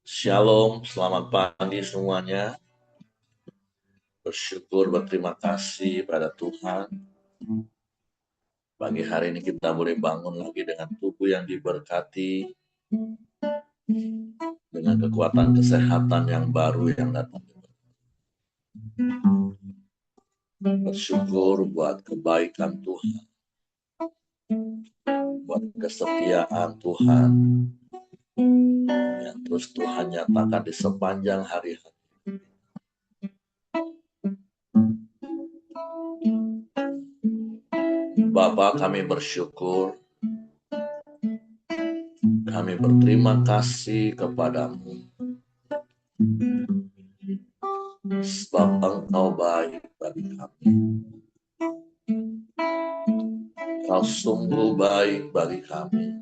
Shalom, selamat pagi semuanya. Bersyukur, berterima kasih pada Tuhan. Pagi hari ini kita boleh bangun lagi dengan tubuh yang diberkati, dengan kekuatan kesehatan yang baru yang datang. Bersyukur buat kebaikan Tuhan, buat kesetiaan Tuhan, yang terus Tuhan nyatakan di sepanjang hari-hari. Bapa, kami bersyukur, kami berterima kasih kepadamu, sebab Engkau baik bagi kami. Kau sungguh baik bagi kami.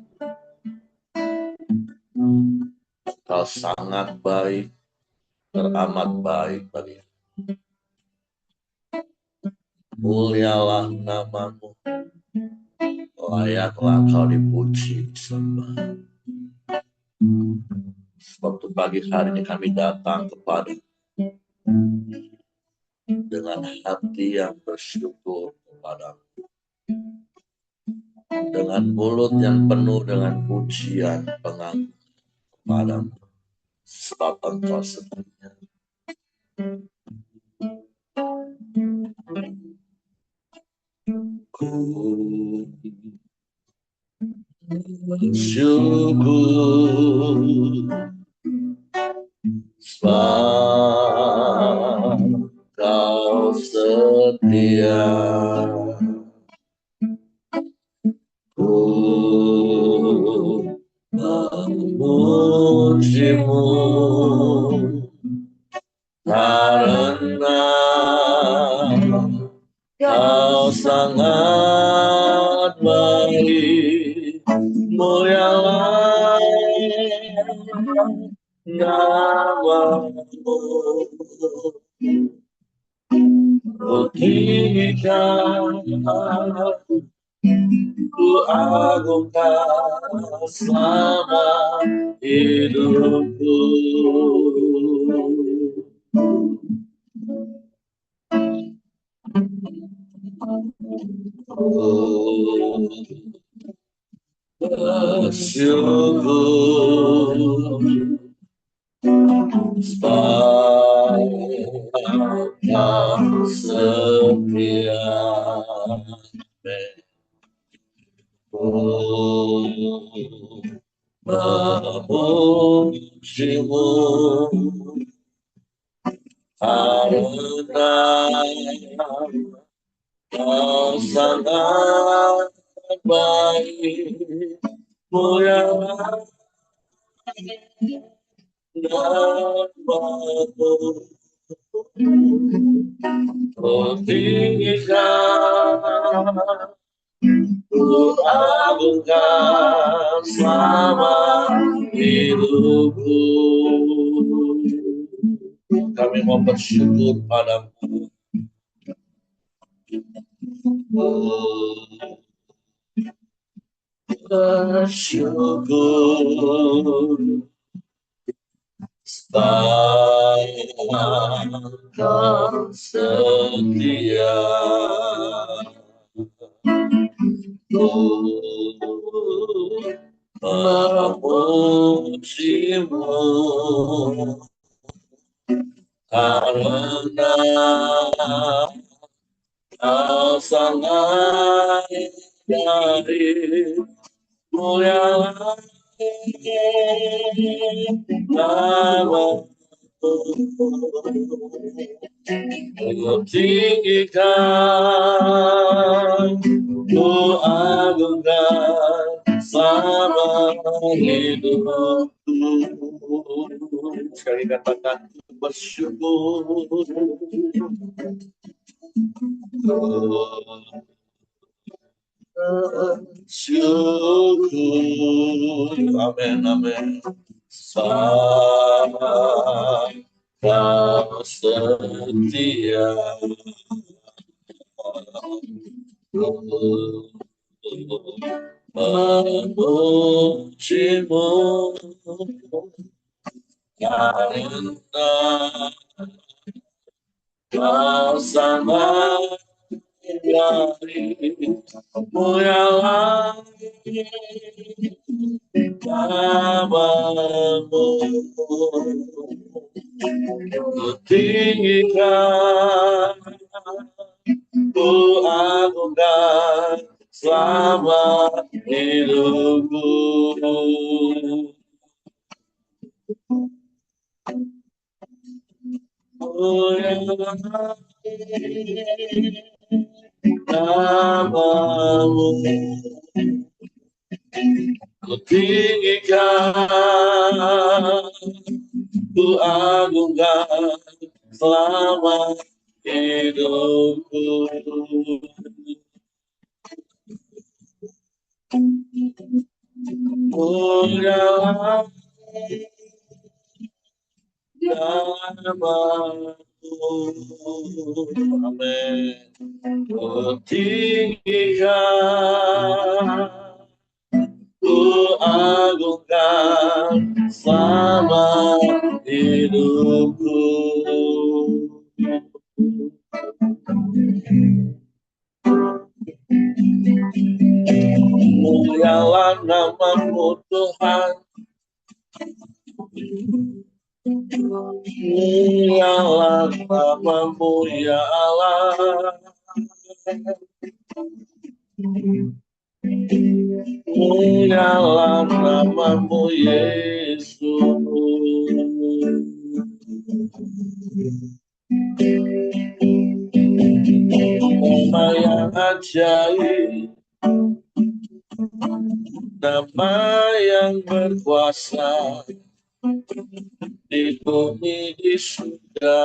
Kau sangat baik, teramat baik bagi kami. Mulialah namamu, layaklah kau dipuji, disembah. Sebab pagi hari ini kami datang kepada dengan hati yang bersyukur kepadamu, dengan mulut yang penuh dengan pujian pengakuan kepadamu, sebab Engkau setia. Ku bersyukur sebab Kau setia. Ku memujimu karena Kau sangat baik. Mulialah namamu, tinggikan, ku agungkan selama hidupku. Bersyukur sebab Kau setia. Ku memujimu karena Kau sangat baik. Mulialah namamu, tinggikan, ku agungkan selama hidupku. Kami mau bersyukur padamu. Bersyukur sebab Kau setia. Ku memujimu karena Kau sangat baik. Mulialah namamu, ku tinggikan, ku agungkan selama hidupku. Sekali katakan bersyukur. Syukur, amin, amin. Sama Kau setia. memujimu karena kau sama darimu yang lain namamu tinggikan ku agungkan selama hidupku. Namamu ku tinggikan, ku agungkan selama hidupku. Mulialah namamu. Amin. Ku tinggikan, ku agungkan selama hidupku. Mulialah namamu Tuhan, mulialah namamu ya Allah, mulialah namamu Yesus. Nama yang ajaib, nama yang berkuasa di bumi di surga.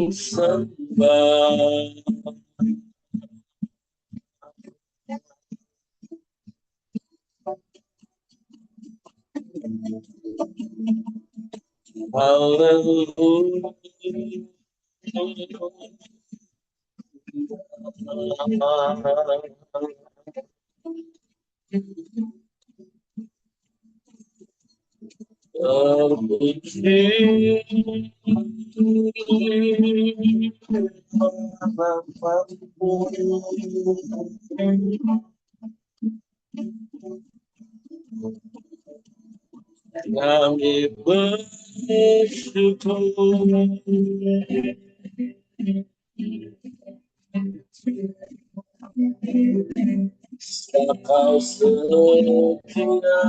Sembah haleluya. Kami bersyukur Kau setia.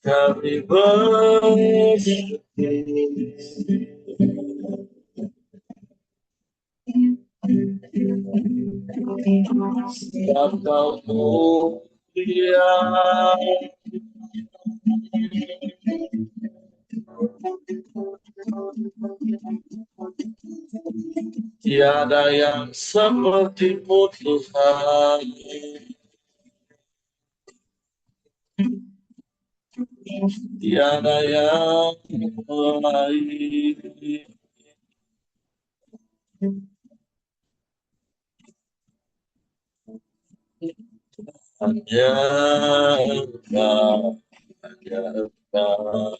Kami bersyukur Kau mulia. Tiada yang seperti-Mu Tuhan. Tiada yang lain. Hanya Engkau, hanya Engkau.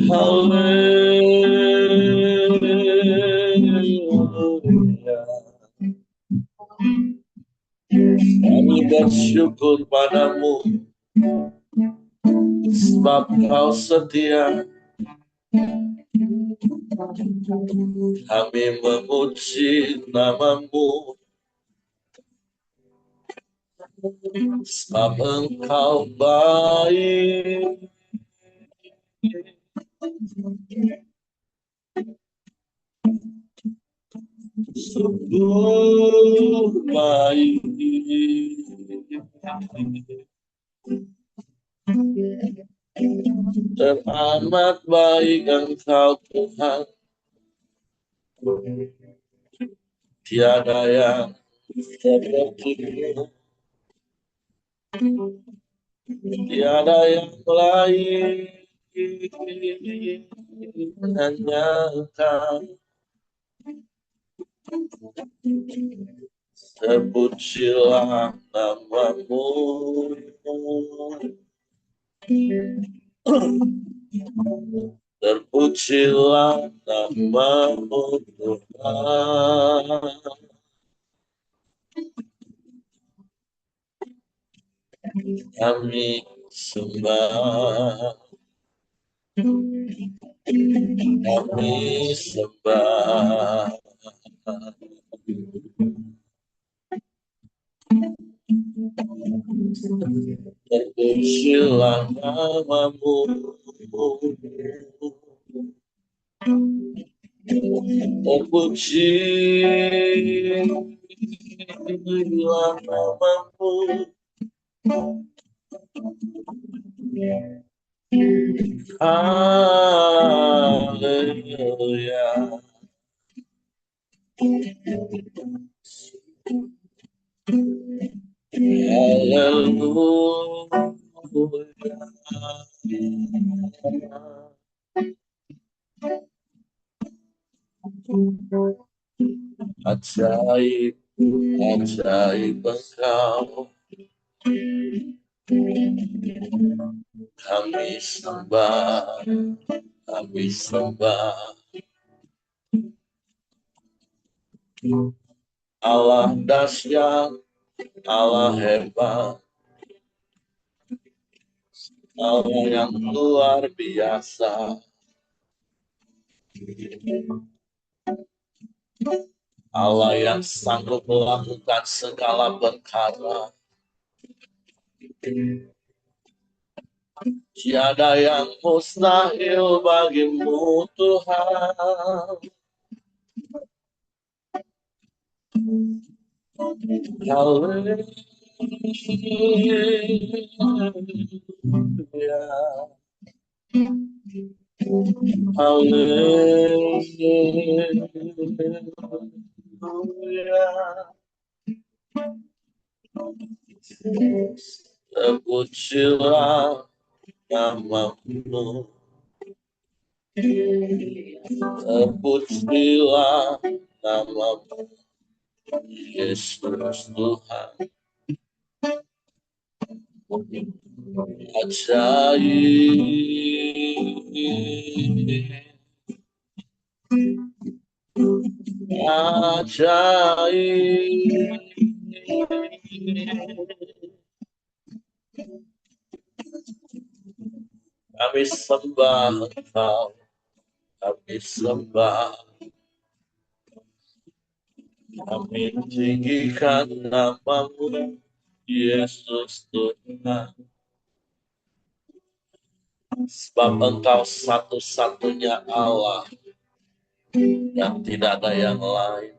Hallelujah. Kami bersyukur padamu, sebab kau setia. Kami memuji namamu, sebab engkau baik. Sungguh baik. Teramat baik engkau Tuhan, tiada yang sepertimu, tiada yang lain, hanya engkau. Terpujilah namamu, terpujilah namamu Tuhan. Kami sembah, kami sembah. Terpujilah namamu, terpujilah namamu. Haleluya. Ajaib, ajaib engkau. Kami sembah, kami sembah. Allah dahsyat, Allah hebat, Allah yang luar biasa. Allah yang sanggup melakukan segala perkara. Tiada yang mustahil bagimu Tuhan. Haleluya. Haleluya. Terpujilah namamu, terpujilah namamu, Yesus Tuhan. Ajaib, ajaib. Kami sembah Engkau, kami sembah, kami tinggikan namamu, Yesus Tuhan. Sebab Engkau satu-satunya Allah, yang tidak ada yang lain.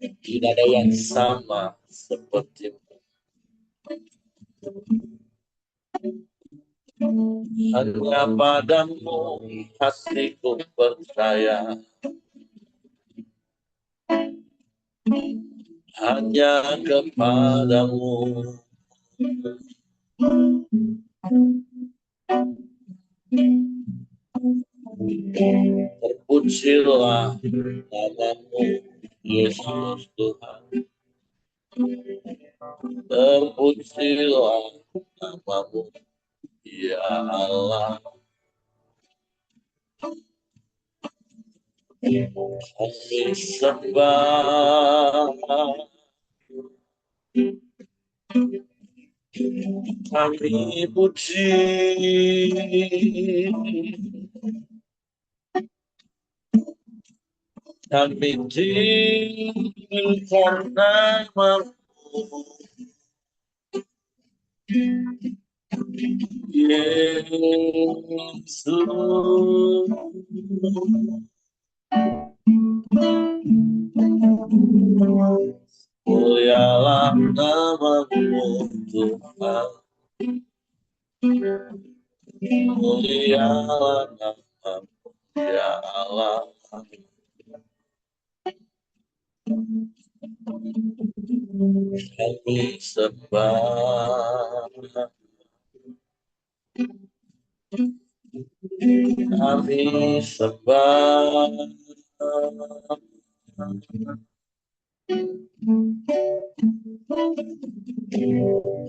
Tidak ada yang sama seperti hanya padamu hatiku percaya. Hanya kepadamu. Terpujilah namamu, Yesus Tuhan. Terpujilah namamu, ya Allah. Kami sembah, kami puji, kami tinggikan namamu, Yesus. Mulialah namamu Tuhan, mulialah namamu ya Allah. Kami sembah, kami sembah,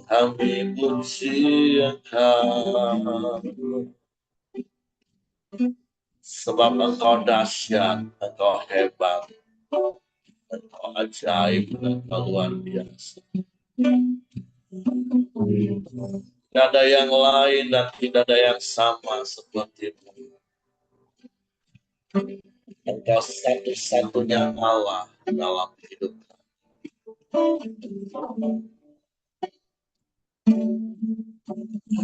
kami puji Engkau, sebab Engkau dahsyat, Engkau hebat, Engkau ajaib, Engkau luar biasa. Tidak ada yang lain dan tidak ada yang sama seperti-Mu. Engkau satu-satunya Allah dalam hidup.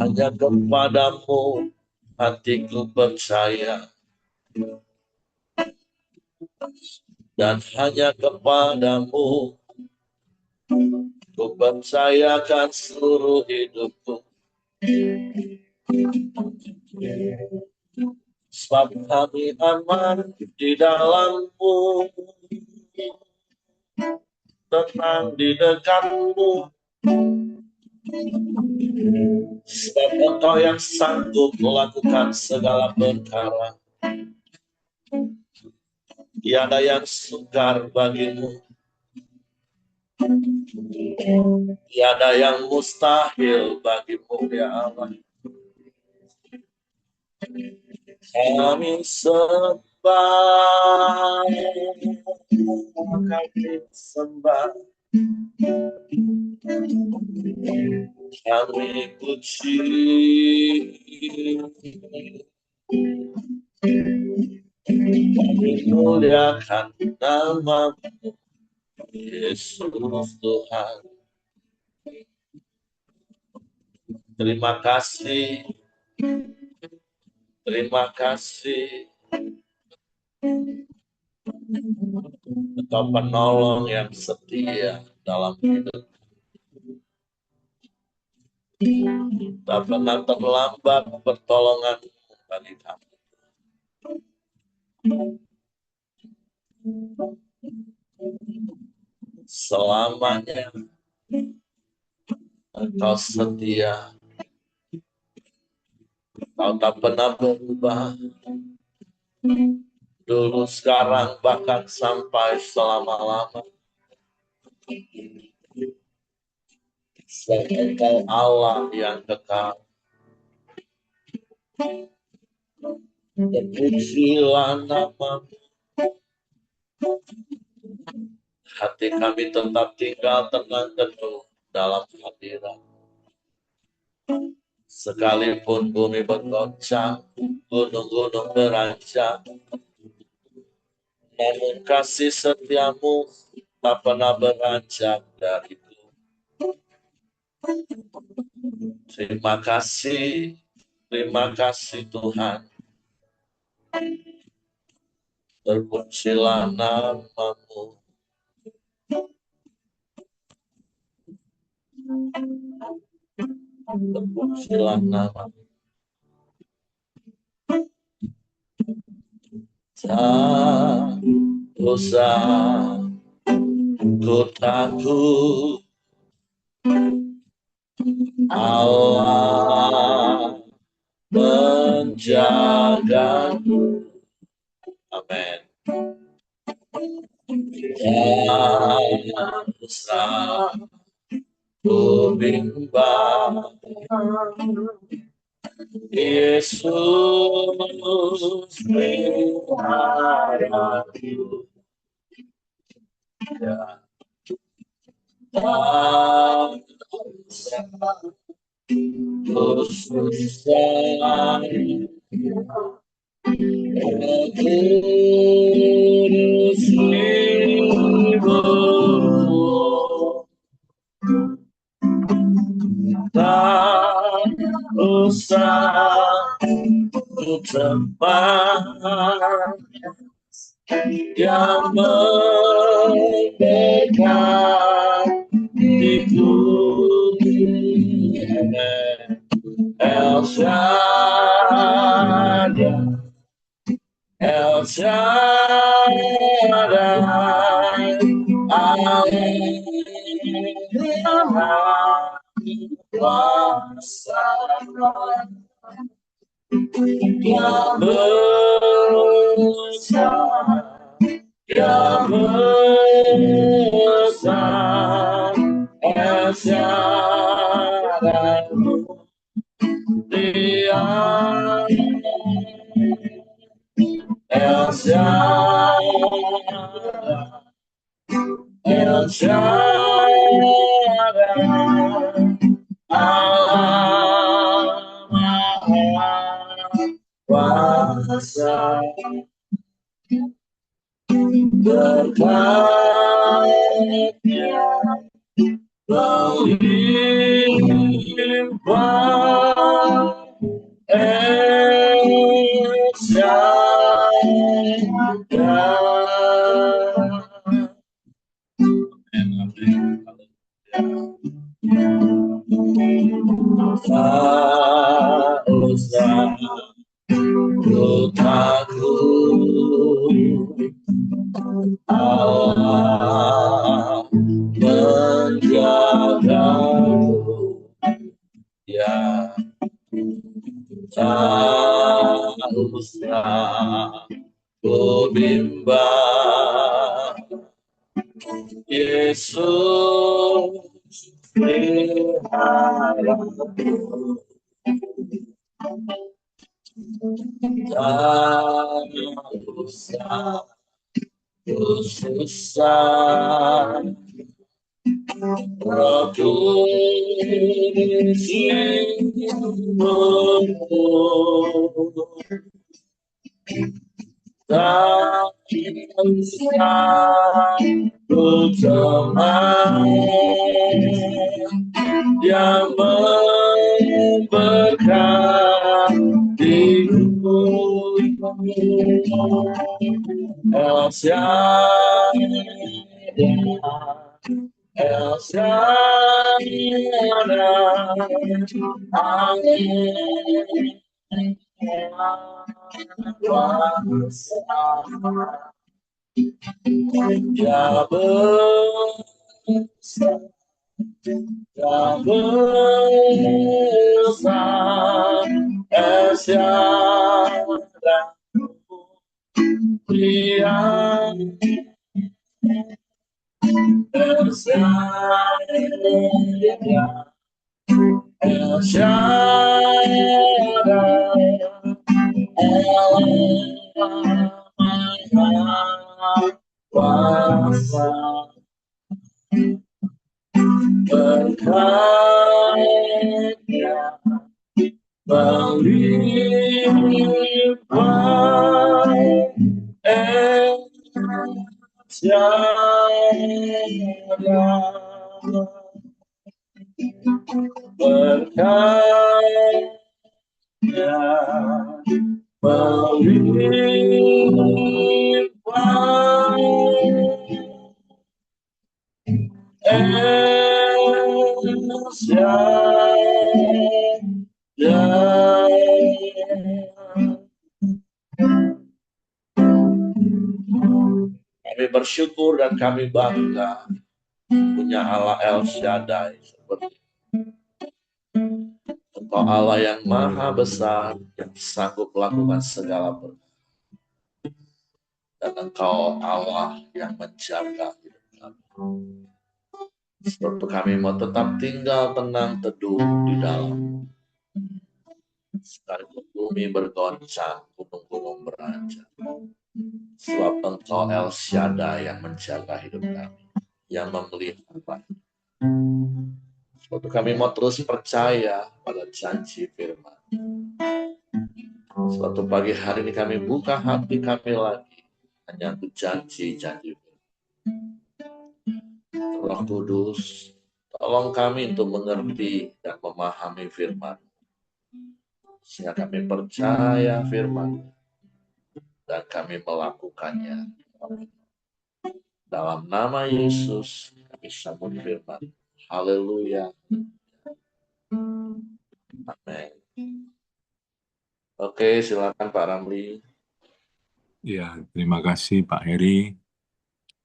Hanya kepadamu hatiku percaya, dan hanya kepadamu ku percayakan seluruh hidupku. Sebab kami aman di dalam-Mu, tenang di dekat-Mu. Sebab Engkau yang sanggup melakukan segala perkara. Tiada yang sukar bagimu, tiada yang mustahil bagimu ya Allah. Kami sembah, kami sembah, kami puji, kami muliakan nama-Mu, Yesus Tuhan. Terima kasih, terima kasih. Engkau penolong yang setia dalam hidup. Tak pernah terlambat pertolongan bagi kami. Selamanya Engkau setia. Engkau tak pernah berubah. Dulu, sekarang, bahkan sampai selama-lama. Sebab Engkau Allah yang kekal. Terpujilah nama-Mu. Hati kami tetap tinggal tenang teduh dalam hadirat. Sekalipun bumi bergoncang, gunung-gunung beranjak, namun kasih setia-Mu tak pernah beranjak dariku. Terima kasih Tuhan. Terpujilah nama-Mu. Terpujilah nama-Mu. Tak usah ku takut, Allah menjagaku. Amin. Tak usah ku bimbang, Yesus peliharaku. Ya. Tak usah susah, kudus hidupku. Tak usah tempat yang mendekat itu. El Shaddai, El Shaddai, Allah kuasa yang besar, yang besar, El Shaddai, Dia El Shaddai, El Shaddai, Allah Maha Kuasa, berkat-Nya melimpah. El Shaddai. Tak usah ku takut, Allah menjagaku. Ya, tak usah ku bimbang, Yesus peliharaku. Tak usah ku susah, Roh Kudus hidupku. Tak usah ku cemas yang memberkatiku. El Shaddai, El Shaddai, Amin. Kuasa yang besar, yang besar, El Shaddai, Dia El Shaddai, El Shaddai, Allah Maha Kuasa, berkat-Nya melimpah. El Shaddai, berkat-Nya melimpah. El Shaddai. Kami bersyukur dan kami bangga punya Allah El Shaddai seperti Engkau Allah yang maha besar, yang sanggup melakukan segala perkara. Dan Engkau Allah yang menjaga hidup kami. Sebab kami mau tetap tinggal tenang teduh di dalam sekalipun bumi bergoncang, gunung-gunung beranjak. Sebab Engkau El Shaddai yang menjaga hidup kami, yang memelihara. Sebab kami mau terus percaya pada janji firman. Suatu pagi hari ini kami buka hati kami lagi, hanya untuk janji-janji. Roh Kudus, tolong kami untuk mengerti dan memahami firman, sehingga kami percaya firman dan kami melakukannya. Dalam nama Yesus kami sambut firman. Haleluya. Amin. Oke, silakan Pak Ramli. Ya, terima kasih Pak Heri.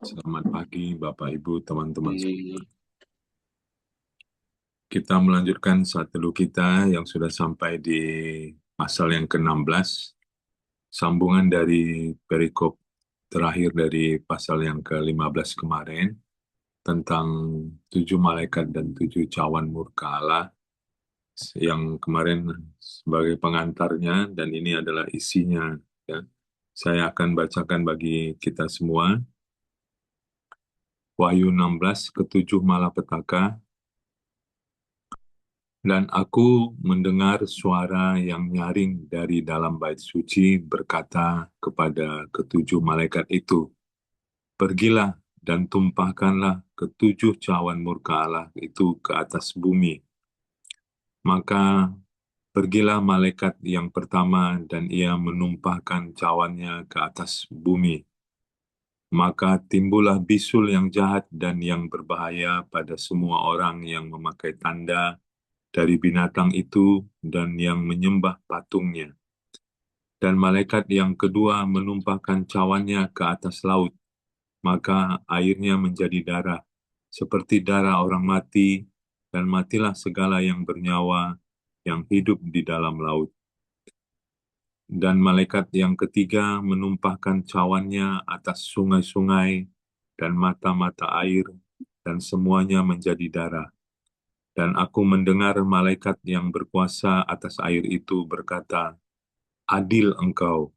Selamat pagi Bapak Ibu teman-teman. Kita melanjutkan saat teduh kita yang sudah sampai di pasal yang ke-16. Sambungan dari perikop terakhir dari pasal yang ke-15 kemarin tentang 7 malaikat dan 7 cawan murka Allah, yang kemarin sebagai pengantarnya, dan ini adalah isinya. Ya. Saya akan bacakan bagi kita semua. Wahyu 16, ketujuh malapetaka. Dan aku mendengar suara yang nyaring dari dalam bait suci berkata kepada ketujuh malaikat itu, "Pergilah dan tumpahkanlah ketujuh cawan murka Allah itu ke atas bumi." Maka pergilah malaikat yang pertama dan ia menumpahkan cawannya ke atas bumi. Maka timbullah bisul yang jahat dan yang berbahaya pada semua orang yang memakai tanda dari binatang itu dan yang menyembah patungnya. Dan malaikat yang kedua menumpahkan cawannya ke atas laut, maka airnya menjadi darah, seperti darah orang mati, dan matilah segala yang bernyawa yang hidup di dalam laut. Dan malaikat yang ketiga menumpahkan cawannya atas sungai-sungai dan mata-mata air, dan semuanya menjadi darah. Dan aku mendengar malaikat yang berkuasa atas air itu berkata, "Adil engkau,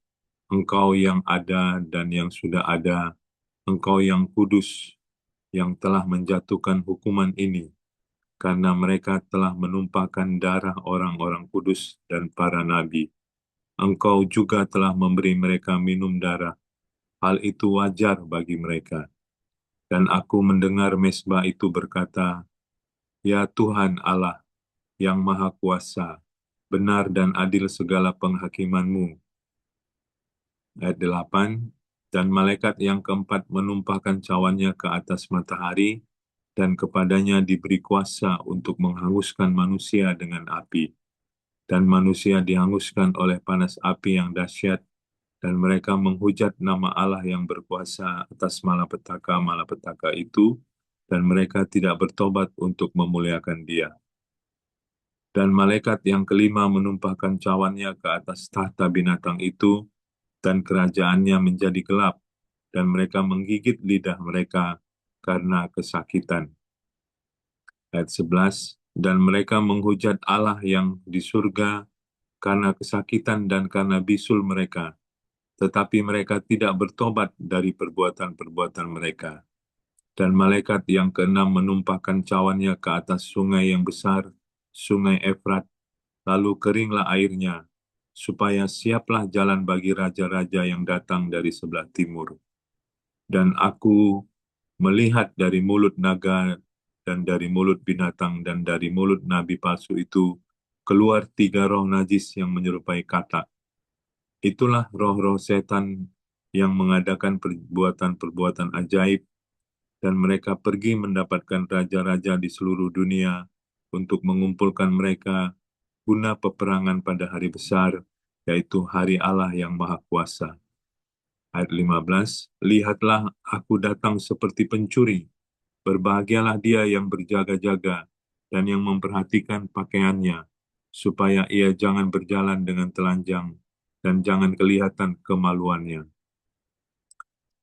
engkau yang ada dan yang sudah ada, engkau yang kudus, yang telah menjatuhkan hukuman ini, karena mereka telah menumpahkan darah orang-orang kudus dan para nabi. Engkau juga telah memberi mereka minum darah. Hal itu wajar bagi mereka." Dan aku mendengar mezbah itu berkata, "Ya Tuhan Allah, yang Maha Kuasa, benar dan adil segala penghakiman-Mu." Ayat 8, dan malaikat yang keempat menumpahkan cawannya ke atas matahari, dan kepadanya diberi kuasa untuk menghanguskan manusia dengan api. Dan manusia dihanguskan oleh panas api yang dahsyat, dan mereka menghujat nama Allah yang berkuasa atas malapetaka-malapetaka itu, dan mereka tidak bertobat untuk memuliakan Dia. Dan malaikat yang kelima menumpahkan cawannya ke atas tahta binatang itu, dan kerajaannya menjadi gelap, dan mereka menggigit lidah mereka karena kesakitan. Ayat 11, dan mereka menghujat Allah yang di surga karena kesakitan dan karena bisul mereka, tetapi mereka tidak bertobat dari perbuatan-perbuatan mereka. Dan malaikat yang keenam menumpahkan cawannya ke atas sungai yang besar, sungai Efrat, lalu keringlah airnya, supaya siaplah jalan bagi raja-raja yang datang dari sebelah timur. Dan aku melihat dari mulut naga dan dari mulut binatang dan dari mulut nabi palsu itu keluar 3 roh najis yang menyerupai katak. Itulah roh-roh setan yang mengadakan perbuatan-perbuatan ajaib, dan mereka pergi mendapatkan raja-raja di seluruh dunia untuk mengumpulkan mereka guna peperangan pada hari besar, yaitu hari Allah yang Maha Kuasa. Ayat 15, lihatlah aku datang seperti pencuri, berbahagialah dia yang berjaga-jaga dan yang memperhatikan pakaiannya, supaya ia jangan berjalan dengan telanjang dan jangan kelihatan kemaluannya.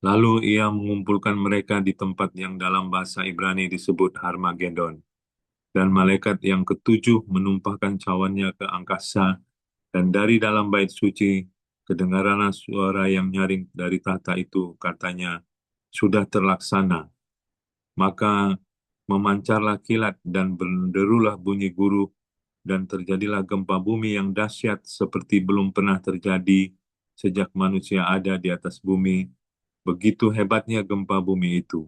Lalu ia mengumpulkan mereka di tempat yang dalam bahasa Ibrani disebut Harmagedon. Dan malaikat yang ketujuh menumpahkan cawannya ke angkasa, Dan dari dalam bait suci, kedengaranlah suara yang nyaring dari tahta itu, katanya, sudah terlaksana. Maka memancarlah kilat dan berderulah bunyi guru, dan terjadilah gempa bumi yang dahsyat seperti belum pernah terjadi sejak manusia ada di atas bumi. Begitu hebatnya gempa bumi itu.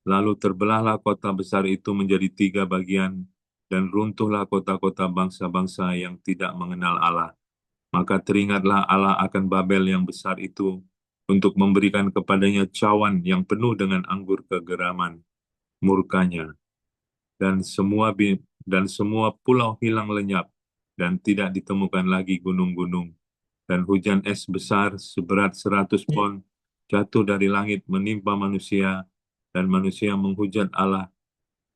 Lalu terbelahlah kota besar itu menjadi 3 bagian, dan runtuhlah kota-kota bangsa-bangsa yang tidak mengenal Allah. Maka teringatlah Allah akan Babel yang besar itu, untuk memberikan kepadanya cawan yang penuh dengan anggur kegeraman murkanya, dan semua pulau hilang lenyap, dan tidak ditemukan lagi gunung-gunung, dan hujan es besar seberat 100 pon jatuh dari langit menimpa manusia, dan manusia menghujat Allah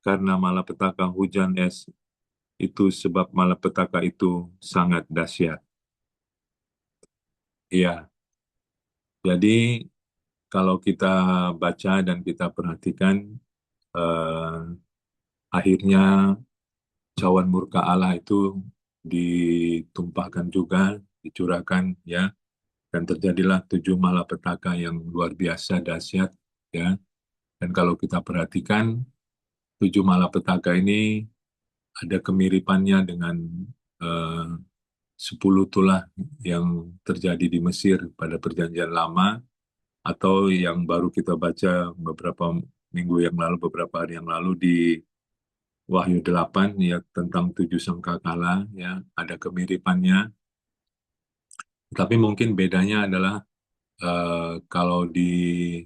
karena malapetaka hujan es itu, sebab malapetaka itu sangat dahsyat. Iya, jadi kalau kita baca dan kita perhatikan, eh, akhirnya cawan murka Allah itu ditumpahkan juga, dicurahkan, ya, dan terjadilah 7 malapetaka yang luar biasa dahsyat, ya. Dan kalau kita perhatikan, 7 malapetaka ini ada kemiripannya dengan eh, 10 tulah yang terjadi di Mesir pada Perjanjian Lama, atau yang baru kita baca beberapa minggu yang lalu, beberapa hari yang lalu di Wahyu 8, ya, tentang 7 sangkakala, ya, ada kemiripannya. Tapi mungkin bedanya adalah kalau di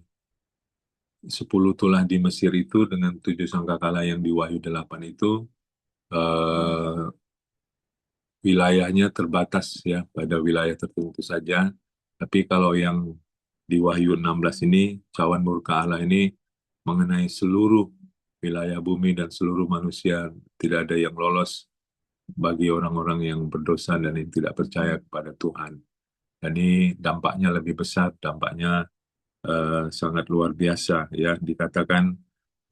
10 tulah di Mesir itu dengan 7 sangkakala yang di Wahyu 8 itu, eh, wilayahnya terbatas, ya, pada wilayah tertentu saja. Tapi kalau yang di Wahyu 16 ini, cawan murka Allah ini mengenai seluruh wilayah bumi dan seluruh manusia. Tidak ada yang lolos bagi orang-orang yang berdosa dan yang tidak percaya kepada Tuhan. Dan ini dampaknya lebih besar, dampaknya sangat luar biasa, ya. Dikatakan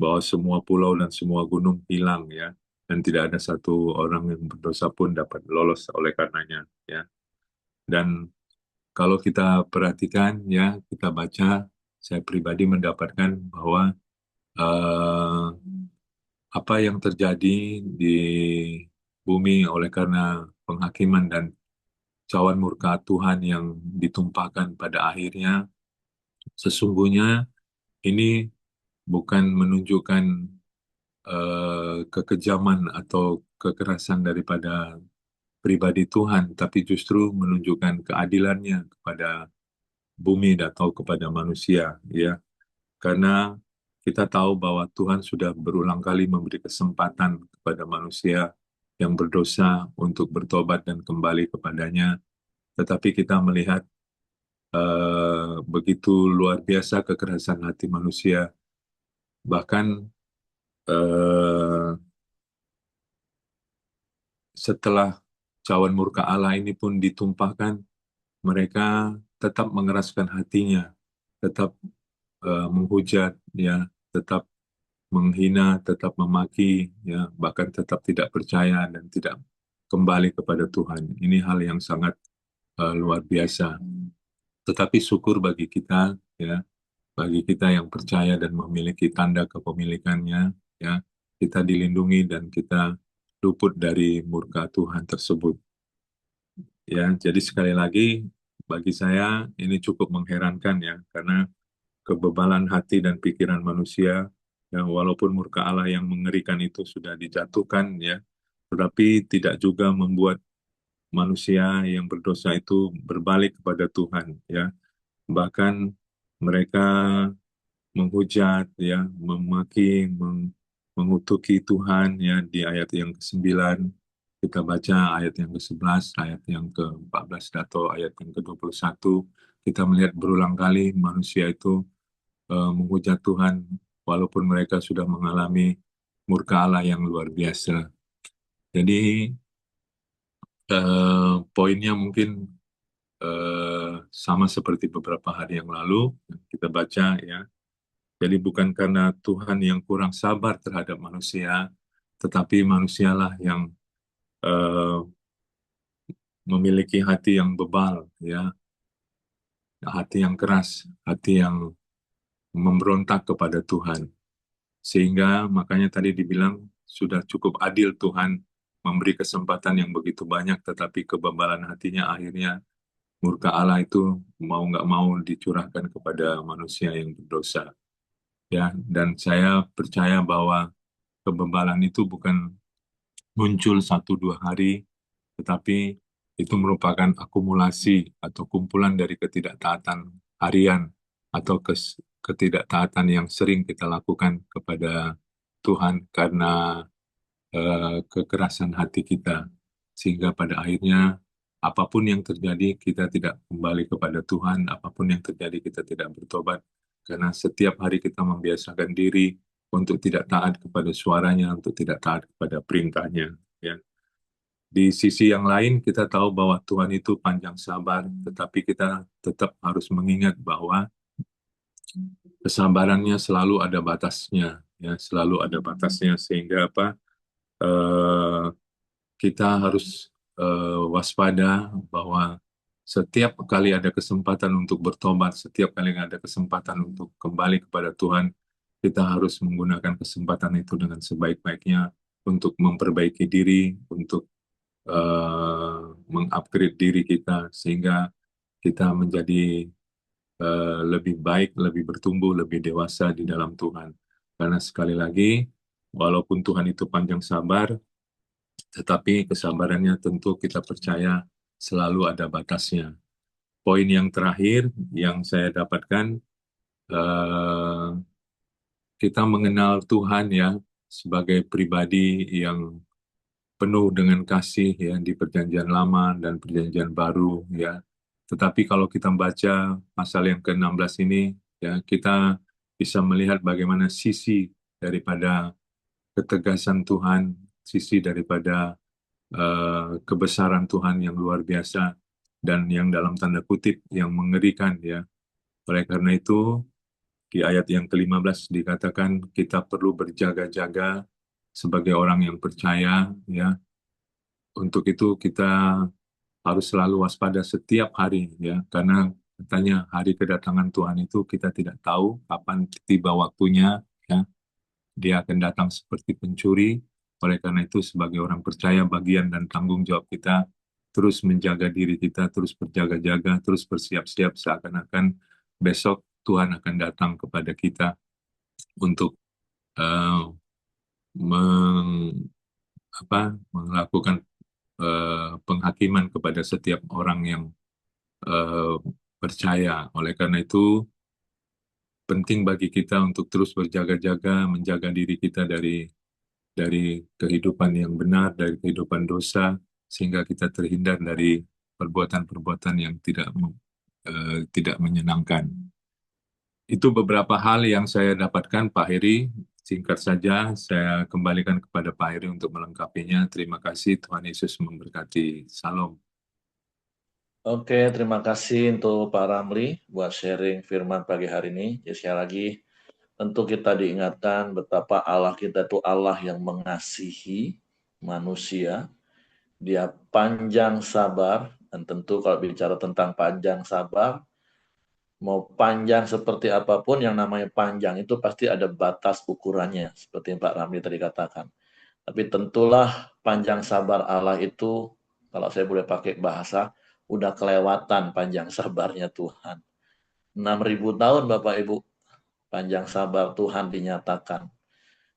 bahwa semua pulau dan semua gunung hilang, ya, dan tidak ada satu orang yang berdosa pun dapat lolos oleh karenanya, ya. Dan kalau kita perhatikan, ya, kita baca, saya pribadi mendapatkan bahwa eh, apa yang terjadi di bumi oleh karena penghakiman dan cawan murka Tuhan yang ditumpahkan pada akhirnya, sesungguhnya ini bukan menunjukkan kekejaman atau kekerasan daripada pribadi Tuhan, tapi justru menunjukkan keadilannya kepada bumi atau kepada manusia, ya. Karena kita tahu bahwa Tuhan sudah berulang kali memberi kesempatan kepada manusia yang berdosa untuk bertobat dan kembali kepadanya, tetapi kita melihat begitu luar biasa kekerasan hati manusia. Bahkan eh, setelah cawan murka Allah ini pun ditumpahkan, mereka tetap mengeraskan hatinya, tetap menghujat, ya, tetap menghina, tetap memaki, ya, bahkan tetap tidak percaya dan tidak kembali kepada Tuhan. Ini hal yang sangat luar biasa. Tetapi syukur bagi kita, ya, bagi kita yang percaya dan memiliki tanda kepemilikannya, ya, kita dilindungi dan kita luput dari murka Tuhan tersebut. Ya, jadi sekali lagi bagi saya ini cukup mengherankan, ya, karena kebebalan hati dan pikiran manusia, yang walaupun murka Allah yang mengerikan itu sudah dijatuhkan, ya, tetapi tidak juga membuat manusia yang berdosa itu berbalik kepada Tuhan, ya. Bahkan mereka menghujat, ya, memaki, mengutuki Tuhan, ya, di ayat yang ke-9. Kita baca ayat yang ke-11, ayat yang ke-14, atau ayat yang ke-21. Kita melihat berulang kali manusia itu menghujat Tuhan, walaupun mereka sudah mengalami murka Allah yang luar biasa. Jadi poinnya mungkin sama seperti beberapa hari yang lalu kita baca, ya. Jadi bukan karena Tuhan yang kurang sabar terhadap manusia, tetapi manusialah yang eh, memiliki hati yang bebal, ya, hati yang keras, hati yang memberontak kepada Tuhan. Sehingga makanya tadi dibilang sudah cukup adil Tuhan memberi kesempatan yang begitu banyak, tetapi kebebalan hatinya akhirnya murka Allah itu mau nggak mau dicurahkan kepada manusia yang berdosa. Ya, dan saya percaya bahwa kebebalan itu bukan muncul satu dua hari, tetapi itu merupakan akumulasi atau kumpulan dari ketidaktaatan harian atau ketidaktaatan yang sering kita lakukan kepada Tuhan karena kekerasan hati kita. Sehingga pada akhirnya apapun yang terjadi kita tidak kembali kepada Tuhan, apapun yang terjadi kita tidak bertobat. Karena setiap hari kita membiasakan diri untuk tidak taat kepada suaranya, untuk tidak taat kepada perintahnya. Ya. Di sisi yang lain kita tahu bahwa Tuhan itu panjang sabar, tetapi kita tetap harus mengingat bahwa kesabarannya selalu ada batasnya, ya, selalu ada batasnya sehingga apa? eh, kita harus waspada bahwa setiap kali ada kesempatan untuk bertobat, setiap kali ada kesempatan untuk kembali kepada Tuhan, kita harus menggunakan kesempatan itu dengan sebaik-baiknya untuk memperbaiki diri, untuk mengupgrade diri kita sehingga kita menjadi lebih baik, lebih bertumbuh, lebih dewasa di dalam Tuhan. Karena sekali lagi, walaupun Tuhan itu panjang sabar, tetapi kesabarannya tentu kita percaya selalu ada batasnya. Poin yang terakhir yang saya dapatkan, eh, kita mengenal Tuhan ya sebagai pribadi yang penuh dengan kasih ya di Perjanjian Lama dan Perjanjian Baru ya. Tetapi kalau kita baca pasal yang ke-16 ini ya kita bisa melihat bagaimana sisi daripada ketegasan Tuhan, sisi daripada kebesaran Tuhan yang luar biasa dan yang dalam tanda kutip yang mengerikan ya. Oleh karena itu di ayat yang ke-15 dikatakan kita perlu berjaga-jaga sebagai orang yang percaya ya. Untuk itu kita harus selalu waspada setiap hari ya karena katanya hari kedatangan Tuhan itu kita tidak tahu kapan tiba waktunya ya. Dia akan datang seperti pencuri. Oleh karena itu, sebagai orang percaya, bagian dan tanggung jawab kita terus menjaga diri kita, terus berjaga-jaga, terus bersiap-siap seakan-akan besok Tuhan akan datang kepada kita untuk eh, meng- melakukan penghakiman kepada setiap orang yang eh, percaya. Oleh karena itu, penting bagi kita untuk terus berjaga-jaga, menjaga diri kita dari kehidupan yang benar, dari kehidupan dosa, sehingga kita terhindar dari perbuatan-perbuatan yang tidak menyenangkan. Itu beberapa hal yang saya dapatkan, Pak Heri. Singkat saja, saya kembalikan kepada Pak Heri untuk melengkapinya. Terima kasih, Tuhan Yesus memberkati. Salam. Oke, terima kasih untuk Pak Ramli buat sharing firman pagi hari ini. Jadi sekali lagi, tentu kita diingatkan betapa Allah kita itu Allah yang mengasihi manusia. Dia panjang sabar, dan tentu kalau bicara tentang panjang sabar, mau panjang seperti apapun yang namanya panjang itu pasti ada batas ukurannya, seperti yang Pak Ramli tadi katakan. Tapi tentulah panjang sabar Allah itu, kalau saya boleh pakai bahasa, udah kelewatan panjang sabarnya Tuhan. 6.000 tahun Bapak Ibu, panjang sabar Tuhan dinyatakan.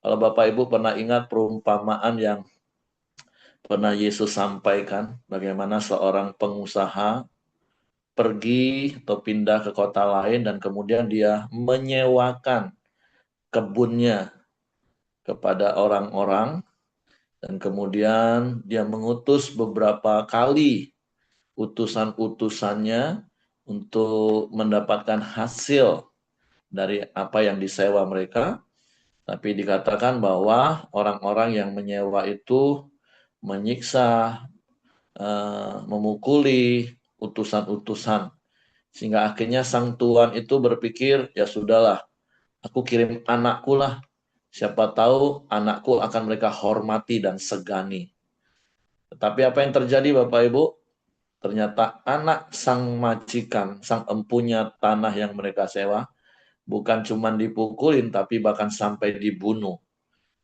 Kalau Bapak Ibu pernah ingat perumpamaan yang pernah Yesus sampaikan, bagaimana seorang pengusaha pergi atau pindah ke kota lain dan kemudian dia menyewakan kebunnya kepada orang-orang dan kemudian dia mengutus beberapa kali utusan-utusannya untuk mendapatkan hasil dari apa yang disewa mereka. Tapi dikatakan bahwa orang-orang yang menyewa itu menyiksa, memukuli utusan-utusan. Sehingga akhirnya sang tuan itu berpikir, ya sudahlah, aku kirim anakku lah. Siapa tahu anakku akan mereka hormati dan segani. Tetapi apa yang terjadi Bapak Ibu? ternyata anak sang majikan, sang empunya tanah yang mereka sewa, bukan cuma dipukulin, tapi bahkan sampai dibunuh.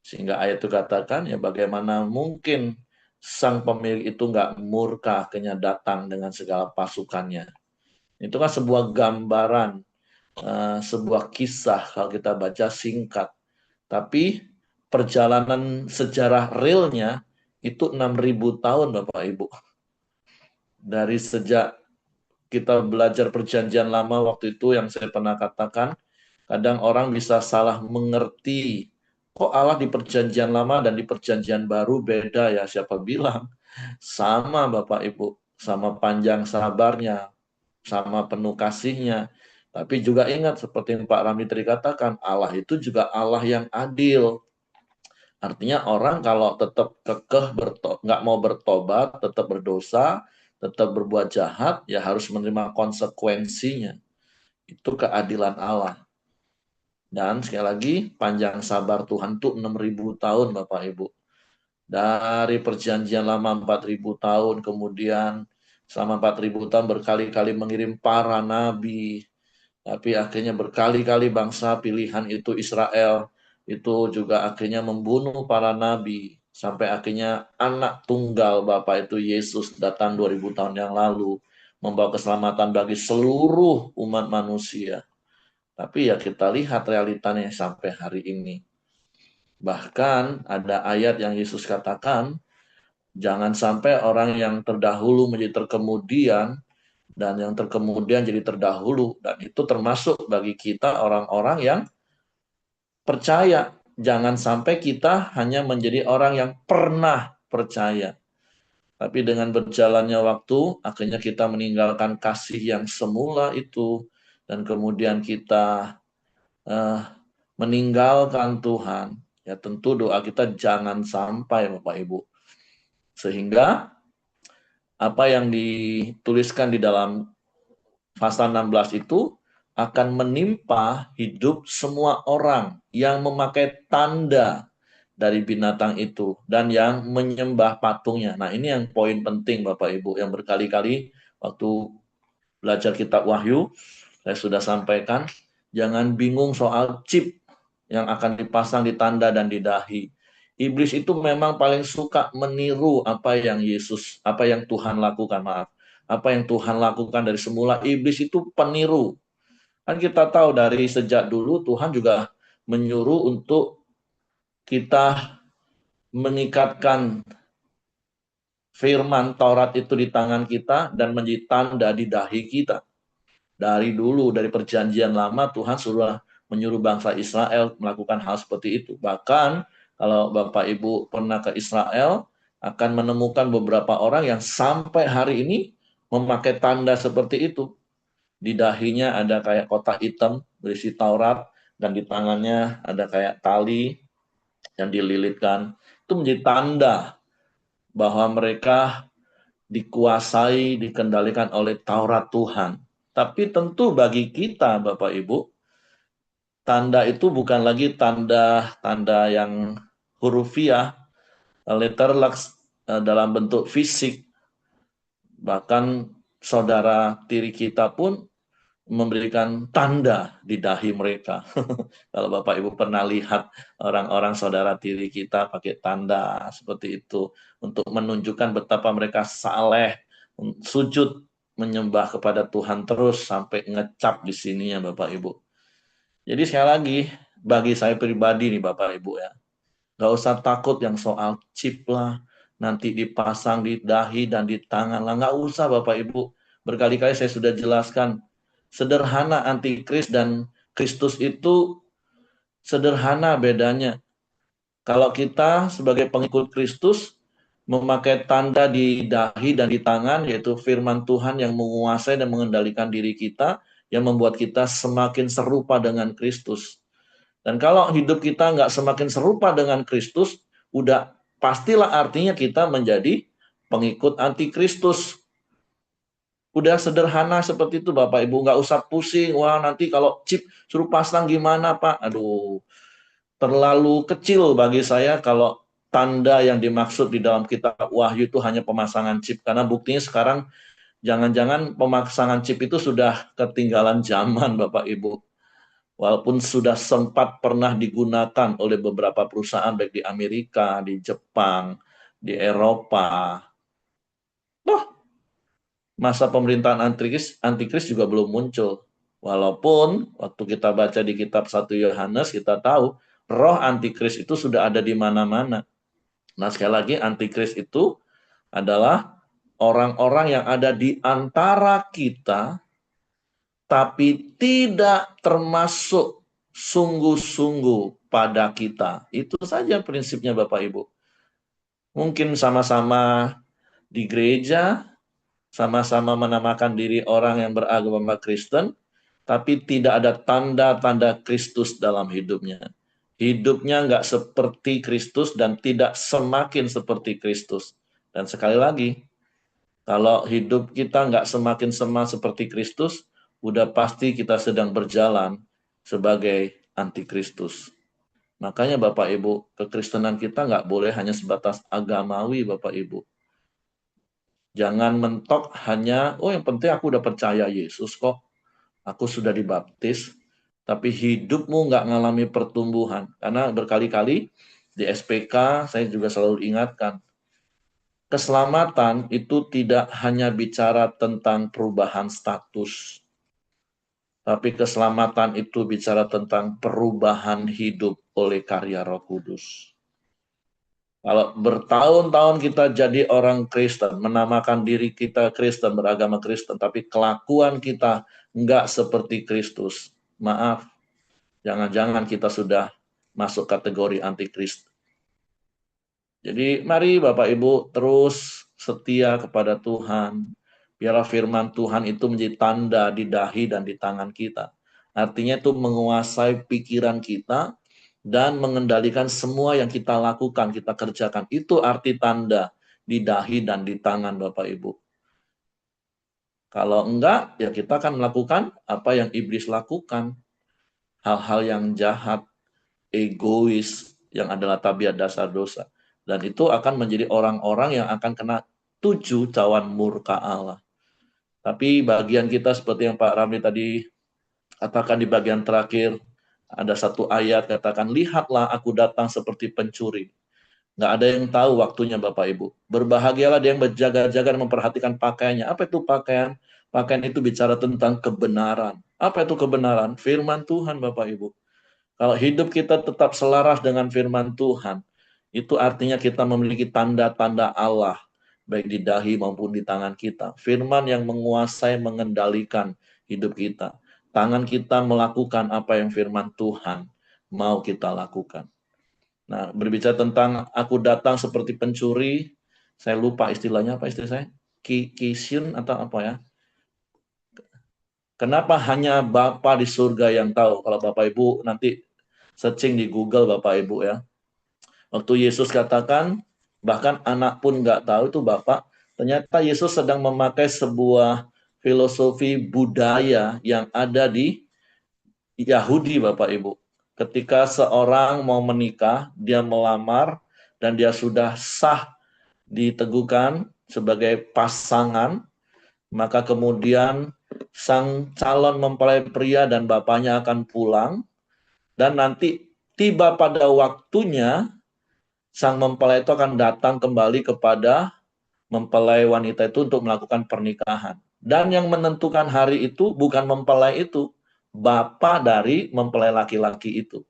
Sehingga ayat itu katakan, ya bagaimana mungkin sang pemilik itu nggak murka akhirnya datang dengan segala pasukannya. Itu kan sebuah gambaran, sebuah kisah kalau kita baca singkat. Tapi perjalanan sejarah realnya itu 6.000 tahun Bapak Ibu. Dari sejak kita belajar perjanjian lama waktu itu yang saya pernah katakan, kadang orang bisa salah mengerti. Kok Allah di perjanjian lama dan di perjanjian baru beda ya? Siapa bilang? Sama Bapak Ibu, sama panjang sabarnya, sama penuh kasihnya. Tapi juga ingat seperti yang Pak Ramli tadi katakan, Allah itu juga Allah yang adil. Artinya orang kalau tetap kekeh nggak mau bertobat, tetap berdosa, tetap berbuat jahat, ya harus menerima konsekuensinya. Itu keadilan Allah. Dan sekali lagi, panjang sabar Tuhan itu 6.000 tahun Bapak Ibu. Dari perjanjian lama 4.000 tahun, kemudian selama 4.000 tahun berkali-kali mengirim para nabi, tapi akhirnya berkali-kali bangsa pilihan itu Israel, itu juga akhirnya membunuh para nabi, sampai akhirnya anak tunggal Bapa itu Yesus datang 2.000 tahun yang lalu, membawa keselamatan bagi seluruh umat manusia. Tapi ya kita lihat realitanya sampai hari ini. Bahkan ada ayat yang Yesus katakan, jangan sampai orang yang terdahulu menjadi terkemudian, dan yang terkemudian jadi terdahulu. Dan itu termasuk bagi kita orang-orang yang percaya. Jangan sampai kita hanya menjadi orang yang pernah percaya. Tapi dengan berjalannya waktu, akhirnya kita meninggalkan kasih yang semula itu. Dan kemudian kita meninggalkan Tuhan. Ya tentu doa kita jangan sampai Bapak Ibu. Sehingga apa yang dituliskan di dalam pasal 16 itu akan menimpa hidup semua orang yang memakai tanda dari binatang itu dan yang menyembah patungnya. Nah, ini yang poin penting Bapak Ibu yang berkali-kali waktu belajar kitab Wahyu saya sudah sampaikan, jangan bingung soal chip yang akan dipasang di tanda dan di dahi. Iblis itu memang paling suka meniru apa yang Tuhan lakukan, maaf. Apa yang Tuhan lakukan dari semula, iblis itu peniru. Kan kita tahu dari sejak dulu Tuhan juga menyuruh untuk kita mengikatkan firman Taurat itu di tangan kita dan menjadi tanda di dahi kita. Dari dulu, dari perjanjian lama, Tuhan sudah menyuruh bangsa Israel melakukan hal seperti itu. Bahkan, kalau Bapak Ibu pernah ke Israel, akan menemukan beberapa orang yang sampai hari ini memakai tanda seperti itu. Di dahinya ada kayak kotak hitam berisi Taurat, dan di tangannya ada kayak tali yang dililitkan. Itu menjadi tanda bahwa mereka dikuasai, dikendalikan oleh Taurat Tuhan. Tapi tentu bagi kita, Bapak Ibu, tanda itu bukan lagi tanda yang hurufiah, letterlux dalam bentuk fisik. Bahkan saudara tiri kita pun memberikan tanda di dahi mereka. Kalau Bapak Ibu pernah lihat orang-orang saudara tiri kita pakai tanda seperti itu untuk menunjukkan betapa mereka saleh, sujud menyembah kepada Tuhan terus sampai ngecap di sininya Bapak Ibu. Jadi sekali lagi bagi saya pribadi nih Bapak Ibu ya, nggak usah takut yang soal chip lah, nanti dipasang di dahi dan di tangan lah, nggak usah Bapak Ibu. Berkali-kali saya sudah jelaskan, sederhana antikris dan Kristus itu sederhana bedanya. Kalau kita sebagai pengikut Kristus memakai tanda di dahi dan di tangan, yaitu firman Tuhan yang menguasai dan mengendalikan diri kita, yang membuat kita semakin serupa dengan Kristus. Dan kalau hidup kita nggak semakin serupa dengan Kristus, udah pastilah artinya kita menjadi pengikut antikristus. Udah sederhana seperti itu Bapak Ibu, nggak usah pusing, wah nanti kalau chip suruh pasang gimana Pak? Aduh, terlalu kecil bagi saya kalau tanda yang dimaksud di dalam kitab Wahyu itu hanya pemasangan chip, karena buktinya sekarang Jangan-jangan pemasangan chip itu sudah ketinggalan zaman, Bapak Ibu. Walaupun sudah sempat pernah digunakan oleh beberapa perusahaan baik di Amerika, di Jepang, di Eropa. Loh, masa pemerintahan antikris juga belum muncul. Walaupun waktu kita baca di kitab 1 Yohanes, kita tahu roh antikris itu sudah ada di mana-mana. Nah, sekali lagi antikris itu adalah orang-orang yang ada di antara kita, tapi tidak termasuk sungguh-sungguh pada kita. Itu saja prinsipnya Bapak Ibu. Mungkin sama-sama di gereja, sama-sama menamakan diri orang yang beragama Kristen, tapi tidak ada tanda-tanda Kristus dalam hidupnya. Hidupnya nggak seperti Kristus dan tidak semakin seperti Kristus. Dan sekali lagi, kalau hidup kita nggak semakin seperti Kristus, udah pasti kita sedang berjalan sebagai antikristus. Makanya Bapak Ibu, kekristenan kita nggak boleh hanya sebatas agamawi Bapak Ibu. Jangan mentok hanya, oh yang penting aku udah percaya Yesus kok, aku sudah dibaptis, tapi hidupmu nggak ngalami pertumbuhan. Karena berkali-kali di SPK saya juga selalu ingatkan, keselamatan itu tidak hanya bicara tentang perubahan status, tapi keselamatan itu bicara tentang perubahan hidup oleh karya Roh Kudus. Kalau bertahun-tahun kita jadi orang Kristen, menamakan diri kita Kristen, beragama Kristen, tapi kelakuan kita nggak seperti Kristus, maaf, jangan-jangan kita sudah masuk kategori antikristus. Jadi mari Bapak Ibu terus setia kepada Tuhan. Biarlah firman Tuhan itu menjadi tanda di dahi dan di tangan kita. Artinya itu menguasai pikiran kita dan mengendalikan semua yang kita lakukan, kita kerjakan. Itu arti tanda di dahi dan di tangan Bapak Ibu. Kalau enggak, ya kita akan melakukan apa yang iblis lakukan. Hal-hal yang jahat, egois, yang adalah tabiat dasar dosa. Dan itu akan menjadi orang-orang yang akan kena 7 cawan murka Allah. Tapi bagian kita seperti yang Pak Ramli tadi katakan di bagian terakhir, ada satu ayat katakan, lihatlah aku datang seperti pencuri. Nggak ada yang tahu waktunya Bapak Ibu. Berbahagialah dia yang berjaga-jaga dan memperhatikan pakaiannya. Apa itu pakaian? Pakaian itu bicara tentang kebenaran. Apa itu kebenaran? Firman Tuhan Bapak Ibu. Kalau hidup kita tetap selaras dengan firman Tuhan, itu artinya kita memiliki tanda-tanda Allah, baik di dahi maupun di tangan kita. Firman yang menguasai, mengendalikan hidup kita. Tangan kita melakukan apa yang firman Tuhan mau kita lakukan. Nah, berbicara tentang aku datang seperti pencuri, saya lupa istilahnya, apa istilah saya? Kisyun atau apa ya? Kenapa hanya Bapa di surga yang tahu? Kalau Bapak Ibu nanti searching di Google Bapak Ibu ya. Waktu Yesus katakan, bahkan anak pun nggak tahu itu Bapak, ternyata Yesus sedang memakai sebuah filosofi budaya yang ada di Yahudi Bapak Ibu. Ketika seorang mau menikah, dia melamar dan dia sudah sah diteguhkan sebagai pasangan, maka kemudian sang calon mempelai pria dan bapaknya akan pulang, dan nanti tiba pada waktunya sang mempelai itu akan datang kembali kepada mempelai wanita itu untuk melakukan pernikahan. Dan yang menentukan hari itu bukan mempelai itu, bapak dari mempelai laki-laki itu.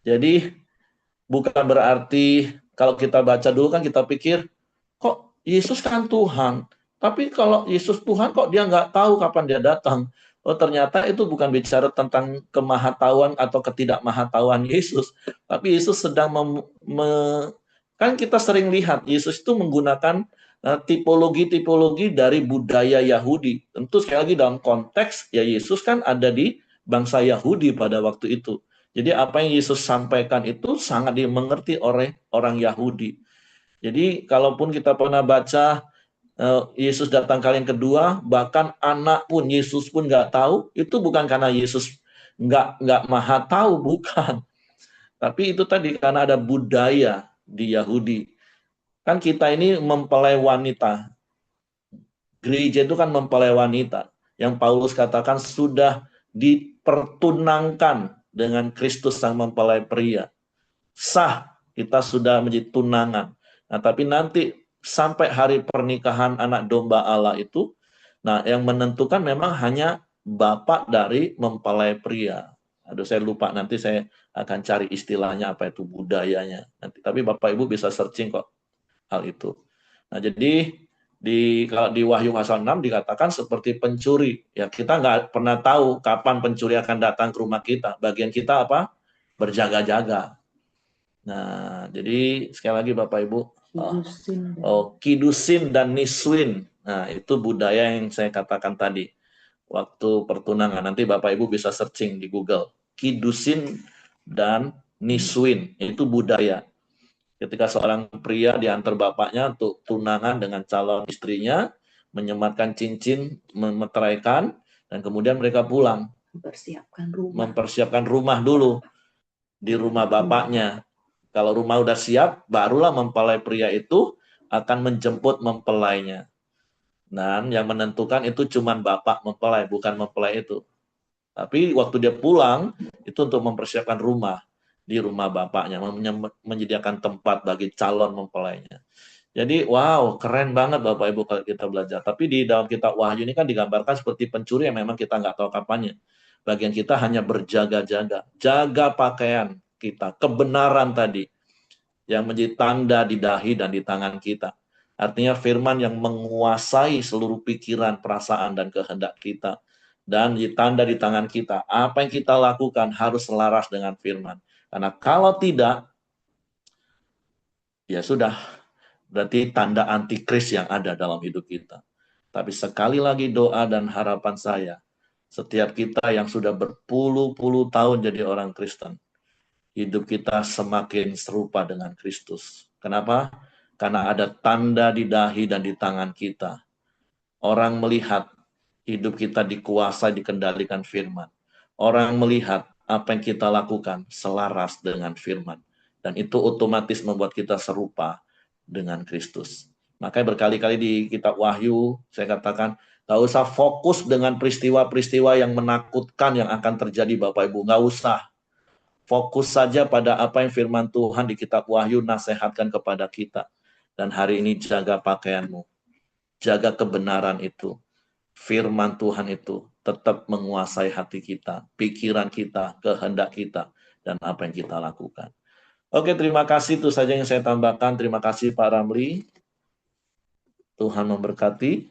Jadi bukan berarti kalau kita baca dulu kan kita pikir, kok Yesus kan Tuhan, tapi kalau Yesus Tuhan kok dia nggak tahu kapan dia datang. Oh ternyata itu bukan bicara tentang kemahatauan atau ketidakmahatauan Yesus, tapi Yesus sedang kan kita sering lihat Yesus itu menggunakan tipologi-tipologi dari budaya Yahudi. Tentu sekali lagi dalam konteks ya Yesus kan ada di bangsa Yahudi pada waktu itu. Jadi apa yang Yesus sampaikan itu sangat dimengerti oleh orang Yahudi. Jadi kalaupun kita pernah baca Yesus datang kali yang kedua, bahkan anak pun Yesus pun nggak tahu, itu bukan karena Yesus nggak maha tahu, bukan. Tapi itu tadi karena ada budaya di Yahudi. Kan kita ini mempelai wanita. Gereja itu kan mempelai wanita. Yang Paulus katakan sudah dipertunangkan dengan Kristus sang mempelai pria. Sah, kita sudah menjadi tunangan. Nah, tapi nanti sampai hari pernikahan anak domba Allah itu, nah yang menentukan memang hanya bapak dari mempelai pria. Aduh, saya lupa, nanti saya akan cari istilahnya apa itu budayanya. Nanti, tapi Bapak Ibu bisa searching kok hal itu. Nah, jadi kalau di Wahyu pasal 6 dikatakan seperti pencuri. Ya, kita nggak pernah tahu kapan pencuri akan datang ke rumah kita. Bagian kita apa? Berjaga-jaga. Nah, jadi sekali lagi Bapak Ibu, kidusin dan niswin. Nah, itu budaya yang saya katakan tadi waktu pertunangan. Nanti Bapak Ibu bisa searching di Google. Kidusin dan niswin, itu budaya. Ketika seorang pria diantar bapaknya untuk tunangan dengan calon istrinya, menyematkan cincin, memeteraikan, dan kemudian mereka pulang. Mempersiapkan rumah dulu di rumah bapaknya. Kalau rumah udah siap, barulah mempelai pria itu akan menjemput mempelainya. Dan yang menentukan itu cuma bapak mempelai, bukan mempelai itu. Tapi waktu dia pulang, itu untuk mempersiapkan rumah di rumah bapaknya, menyediakan tempat bagi calon mempelainya. Jadi, wow, keren banget Bapak Ibu kalau kita belajar. Tapi di dalam kitab Wahyu ini kan digambarkan seperti pencuri yang memang kita nggak tahu kapannya. Bagian kita hanya berjaga-jaga. Jaga pakaian kita, kebenaran tadi, yang menjadi tanda di dahi dan di tangan kita. Artinya firman yang menguasai seluruh pikiran, perasaan, dan kehendak kita. Dan tanda di tangan kita. Apa yang kita lakukan harus selaras dengan firman. Karena kalau tidak, ya sudah, berarti tanda antikris yang ada dalam hidup kita. Tapi sekali lagi doa dan harapan saya, setiap kita yang sudah berpuluh-puluh tahun jadi orang Kristen, hidup kita semakin serupa dengan Kristus. Kenapa? Karena ada tanda di dahi dan di tangan kita. Orang melihat hidup kita dikuasai, dikendalikan firman. Orang melihat apa yang kita lakukan selaras dengan firman. Dan itu otomatis membuat kita serupa dengan Kristus. Makanya berkali-kali di kitab Wahyu, saya katakan, gak usah fokus dengan peristiwa-peristiwa yang menakutkan yang akan terjadi Bapak Ibu. Gak usah. Fokus saja pada apa yang firman Tuhan di kitab Wahyu nasihatkan kepada kita. Dan hari ini jaga pakaianmu. Jaga kebenaran itu. Firman Tuhan itu tetap menguasai hati kita, pikiran kita, kehendak kita, dan apa yang kita lakukan. Oke, terima kasih. Itu saja yang saya tambahkan. Terima kasih Pak Ramli. Tuhan memberkati.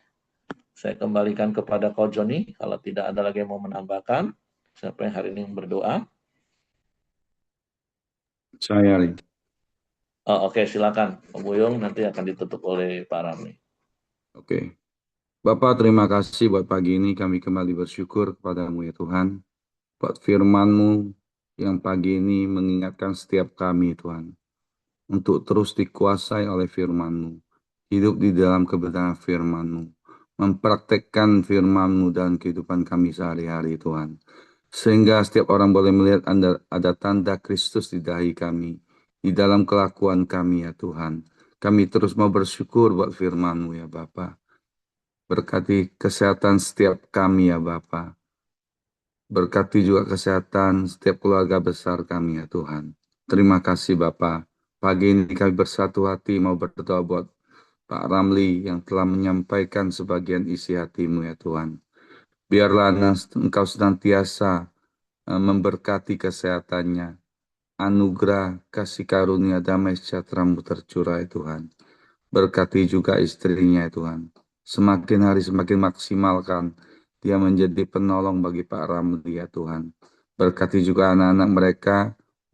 Saya kembalikan kepada Ko Joni. Kalau tidak ada lagi yang mau menambahkan, siapa yang hari ini berdoa? Saya, Ali. Oh, oke, silakan. Om Buyung nanti akan ditutup oleh Pak Ramli. Oke. Bapak, terima kasih buat pagi ini. Kami kembali bersyukur kepadamu ya Tuhan. Buat firman-Mu yang pagi ini mengingatkan setiap kami Tuhan. Untuk terus dikuasai oleh firman-Mu. Hidup di dalam kebenaran firman-Mu. Mempraktekkan firman-Mu dalam kehidupan kami sehari-hari Tuhan. Sehingga setiap orang boleh melihat ada tanda Kristus di dahi kami. Di dalam kelakuan kami ya Tuhan. Kami terus mau bersyukur buat firman-Mu ya Bapa. Berkati kesehatan setiap kami ya Bapa. Berkati juga kesehatan setiap keluarga besar kami ya Tuhan. Terima kasih Bapa. Pagi ini kami bersatu hati mau berdoa buat Pak Ramli yang telah menyampaikan sebagian isi hatimu ya Tuhan. Biarlah Engkau senantiasa memberkati kesehatannya. Anugerah, kasih karunia, damai sejahtera-Mu tercurah ya Tuhan. Berkati juga istrinya ya Tuhan. Semakin hari semakin maksimalkan dia menjadi penolong bagi Pak Ramli ya Tuhan. Berkati juga anak-anak mereka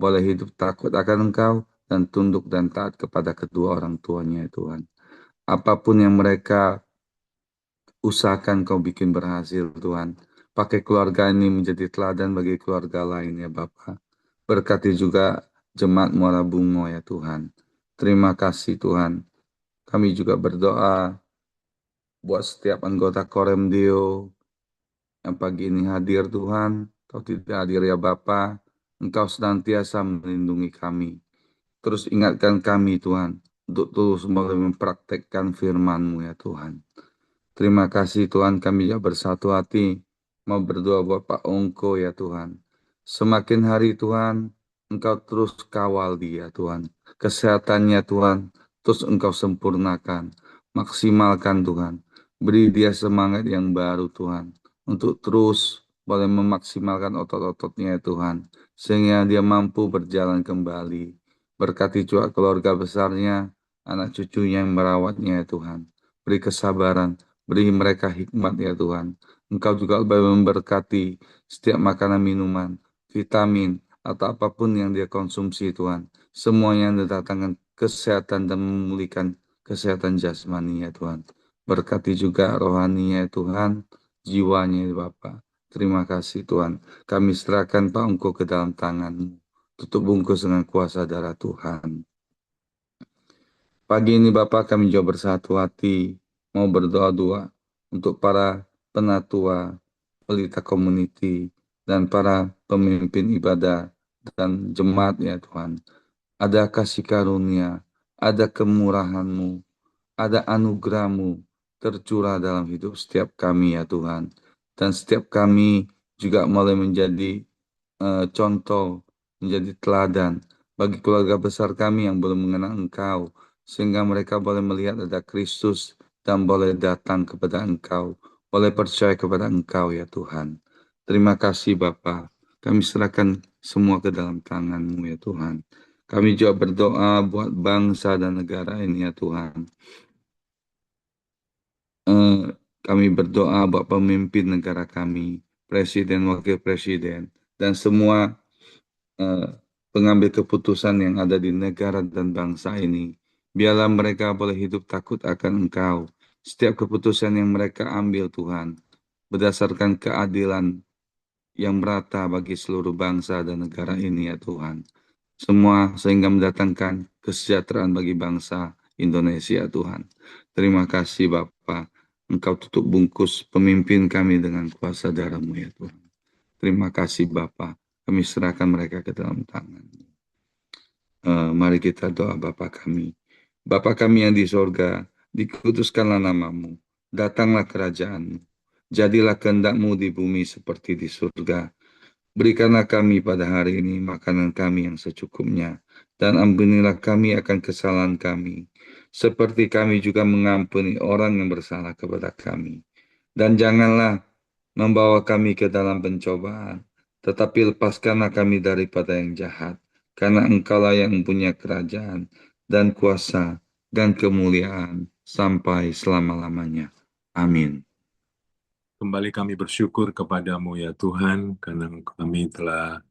boleh hidup takut akan Engkau dan tunduk dan taat kepada kedua orang tuanya ya Tuhan. Apapun yang mereka usahakan Kau bikin berhasil Tuhan. Pakai keluarga ini menjadi teladan bagi keluarga lain ya Bapa. Berkati juga jemaat Muara Bungo ya Tuhan. Terima kasih Tuhan. Kami juga berdoa buat setiap anggota Koremdio yang pagi ini hadir Tuhan, atau tidak hadir ya Bapa, Engkau senantiasa melindungi kami. Terus ingatkan kami Tuhan, untuk terus mulai mempraktekkan firman-Mu ya Tuhan. Terima kasih Tuhan, kami juga bersatu hati mau berdoa buat Pak Ongko ya Tuhan. Semakin hari Tuhan, Engkau terus kawal dia Tuhan. Kesehatannya Tuhan, terus Engkau sempurnakan. Maksimalkan Tuhan. Beri dia semangat yang baru Tuhan. Untuk terus boleh memaksimalkan otot-ototnya ya Tuhan. Sehingga dia mampu berjalan kembali. Berkati juga keluarga besarnya, anak cucunya yang merawatnya ya Tuhan. Beri kesabaran, beri mereka hikmat ya Tuhan. Engkau juga memberkati setiap makanan minuman, vitamin, atau apapun yang dia konsumsi Tuhan. Semuanya yang mendatangkan kesehatan dan memulihkan kesehatan jasmani ya Tuhan. Berkati juga rohaninya ya Tuhan, jiwanya ya Bapa. Terima kasih Tuhan. Kami serahkan Pak Engkau ke dalam tangan-Mu. Tutup bungkus dengan kuasa darah Tuhan. Pagi ini Bapak kami juga bersatu hati mau berdoa-doa untuk para penatua, pelita community, dan para pemimpin ibadah dan jemaat ya Tuhan. Ada kasih karunia, ada kemurahan-Mu, ada anugerah-Mu tercurah dalam hidup setiap kami ya Tuhan. Dan setiap kami juga mulai menjadi contoh, menjadi teladan bagi keluarga besar kami yang belum mengenal Engkau, sehingga mereka boleh melihat ada Kristus dan boleh datang kepada Engkau, boleh percaya kepada Engkau ya Tuhan. Terima kasih Bapa. Kami serahkan semua ke dalam tangan-Mu ya Tuhan. Kami juga berdoa buat bangsa dan negara ini ya Tuhan. Eh, Kami berdoa buat pemimpin negara kami, presiden, wakil presiden, dan semua eh, pengambil keputusan yang ada di negara dan bangsa ini. Biarlah mereka boleh hidup takut akan Engkau. Setiap keputusan yang mereka ambil Tuhan, berdasarkan keadilan yang merata bagi seluruh bangsa dan negara ini ya Tuhan. Semua sehingga mendatangkan kesejahteraan bagi bangsa Indonesia Tuhan. Terima kasih Bapa. Engkau tutup bungkus pemimpin kami dengan kuasa darah-Mu ya Tuhan. Terima kasih Bapa. Kami serahkan mereka ke dalam tangan. Mari kita doa Bapa kami. Bapa kami yang di sorga, dikuduskanlah namamu. Datanglah kerajaan-Mu. Jadilah kehendak-Mu di bumi seperti di surga. Berikanlah kami pada hari ini makanan kami yang secukupnya, dan ampunilah kami akan kesalahan kami, seperti kami juga mengampuni orang yang bersalah kepada kami. Dan janganlah membawa kami ke dalam pencobaan, tetapi lepaskanlah kami daripada yang jahat, karena Engkaulah yang mempunyai kerajaan, dan kuasa, dan kemuliaan, sampai selama-lamanya. Amin. Kembali kami bersyukur kepadamu ya Tuhan, karena kami telah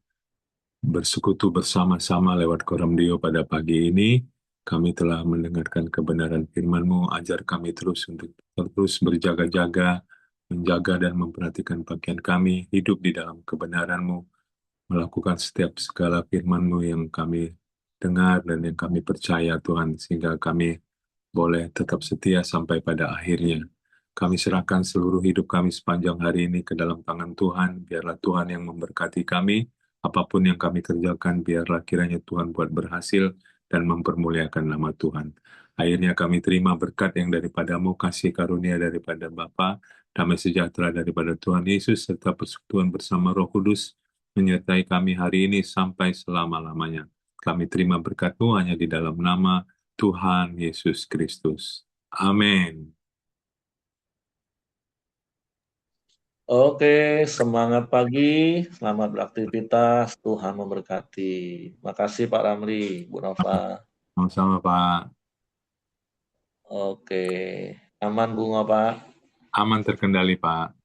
bersekutu bersama-sama lewat Koramdio pada pagi ini. Kami telah mendengarkan kebenaran firman-Mu, ajar kami terus untuk terus berjaga-jaga, menjaga dan memperhatikan pakaian kami, hidup di dalam kebenaran-Mu, melakukan setiap segala firman-Mu yang kami dengar dan yang kami percaya Tuhan, sehingga kami boleh tetap setia sampai pada akhirnya. Kami serahkan seluruh hidup kami sepanjang hari ini ke dalam tangan Tuhan. Biarlah Tuhan yang memberkati kami. Apapun yang kami kerjakan, biarlah kiranya Tuhan buat berhasil dan mempermuliakan nama Tuhan. Akhirnya kami terima berkat yang daripadamu, kasih karunia daripada Bapa, damai sejahtera daripada Tuhan Yesus, serta persekutuan bersama Roh Kudus, menyertai kami hari ini sampai selama-lamanya. Kami terima berkat-Mu hanya di dalam nama Tuhan Yesus Kristus. Amin. Oke, semangat pagi, selamat beraktivitas, Tuhan memberkati. Makasih Pak Ramli, Bu Nova. Sama-sama Pak. Oke, aman bunga Pak. Aman terkendali Pak.